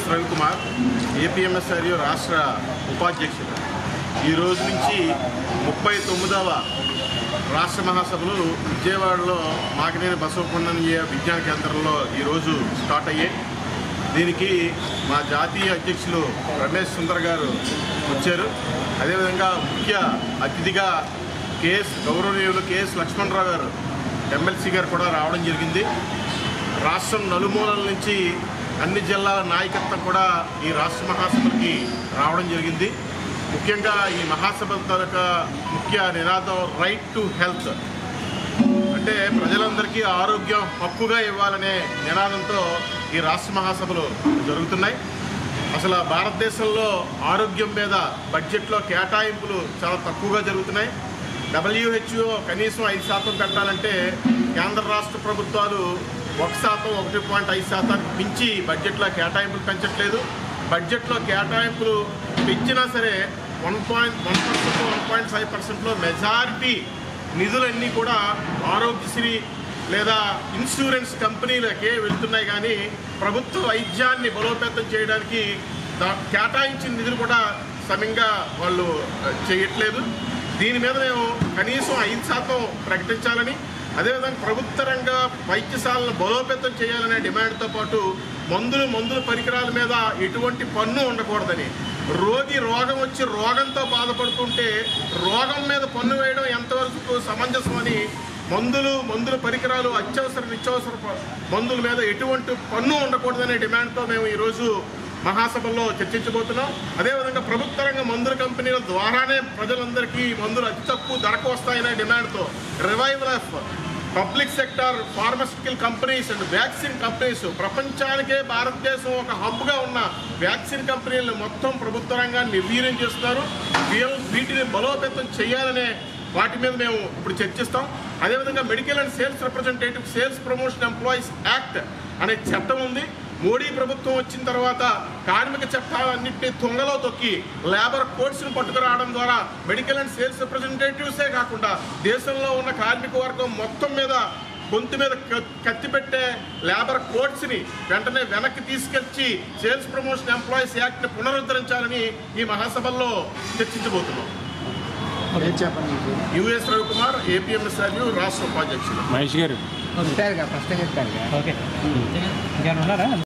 US Ravikumar ఏపీఎంఎస్ఆర్యు రాష్ట్ర ఉపాధ్యక్షుడు. ఈ రోజు నుంచి 39వ రాష్ట్ర మహాసభలు విజయవాడలో మాకినేని బసవకొండయ్య విజ్ఞాన కేంద్రంలో ఈరోజు స్టార్ట్ అయ్యాయి. దీనికి మా జాతీయ అధ్యక్షులు రమేష్ సుందర్ గారు వచ్చారు. అదేవిధంగా ముఖ్య అతిథిగా గౌరవనీయులు కేఎస్ లక్ష్మణరావు గారు ఎమ్మెల్సీ గారు కూడా రావడం జరిగింది. రాష్ట్రం నలుమూలల నుంచి అన్ని జిల్లాల నాయకత్వం కూడా ఈ రాష్ట్ర మహాసభలకి రావడం జరిగింది. ముఖ్యంగా ఈ మహాసభ తాలూకా ముఖ్య నినాదం రైట్ టు హెల్త్, అంటే ప్రజలందరికీ ఆరోగ్యం హక్కుగా ఇవ్వాలనే నినాదంతో ఈ రాష్ట్ర మహాసభలు జరుగుతున్నాయి. అసలు భారతదేశంలో ఆరోగ్యం మీద బడ్జెట్లో కేటాయింపులు చాలా తక్కువగా జరుగుతున్నాయి. WHO కనీసం 5% పెట్టాలంటే కేంద్ర రాష్ట్ర ప్రభుత్వాలు 1%, 1.5% మించి బడ్జెట్లో కేటాయింపులు పెంచట్లేదు. బడ్జెట్లో కేటాయింపులు పెంచినా సరే 1.1%, 1.5%లో మెజారిటీ నిధులన్నీ కూడా ఆరోగ్యశ్రీ లేదా ఇన్సూరెన్స్ కంపెనీలకే వెళ్తున్నాయి. కానీ ప్రభుత్వ వైద్యాన్ని బలోపేతం చేయడానికి కేటాయించిన నిధులు కూడా సమయంగా వాళ్ళు చేయట్లేదు. దీని మీద మేము కనీసం 5% ప్రకటించాలని, అదేవిధంగా ప్రభుత్వ రంగ వైద్యశాలను బలోపేతం చేయాలనే డిమాండ్తో పాటు మందుల పరికరాల మీద ఎటువంటి పన్ను ఉండకూడదని, రోగం వచ్చి రోగంతో బాధపడుతుంటే రోగం మీద పన్ను వేయడం ఎంతవరకు సమంజసమని, మందుల పరికరాలు నిత్యావసర మందుల మీద ఎటువంటి పన్ను ఉండకూడదనే డిమాండ్తో మేము ఈరోజు మహాసభల్లో చర్చించబోతున్నాం. అదేవిధంగా ప్రభుత్వ రంగ మందుల కంపెనీల ద్వారానే ప్రజలందరికీ మందులు అతి తక్కువ ధరకు వస్తాయనే డిమాండ్తో revival of public sector pharmaceutical companies and vaccine companies, ప్రపంచానికే భారతదేశం ఒక హబ్గా ఉన్న వ్యాక్సిన్ కంపెనీలు మొత్తం ప్రభుత్వ రంగాన్ని నిర్వీర్యం చేస్తున్నారు. వీటిని బలోపేతం చేయాలనే వాటి మీద మేము ఇప్పుడు చర్చిస్తాం. అదేవిధంగా medical and sales representative sales promotion employees act అనే చట్టం ఉంది. మోడీ ప్రభుత్వం వచ్చిన తర్వాత కార్మిక చట్టాలన్నింటినీ తుంగలో తొక్కి లేబర్ కోడ్స్ను పట్టుకురావడం ద్వారా మెడికల్ అండ్ సేల్స్ రిప్రజెంటేటివ్సే కాకుండా దేశంలో ఉన్న కార్మిక వర్గం మొత్తం మీద గొంతు మీద కత్తి పెట్టే లేబర్ కోడ్స్ని వెంటనే వెనక్కి తీసుకొచ్చి సేల్స్ ప్రమోషన్ ఎంప్లాయీస్ యాక్ట్ని పునరుద్ధరించాలని ఈ మహాసభల్లో చర్చించబోతున్నాం. యుఎస్ రవికుమార్ ఏపీఎంఎస్ఆర్యు రాష్ట్ర ఉపాధ్యక్షులు. మహేష్ గారు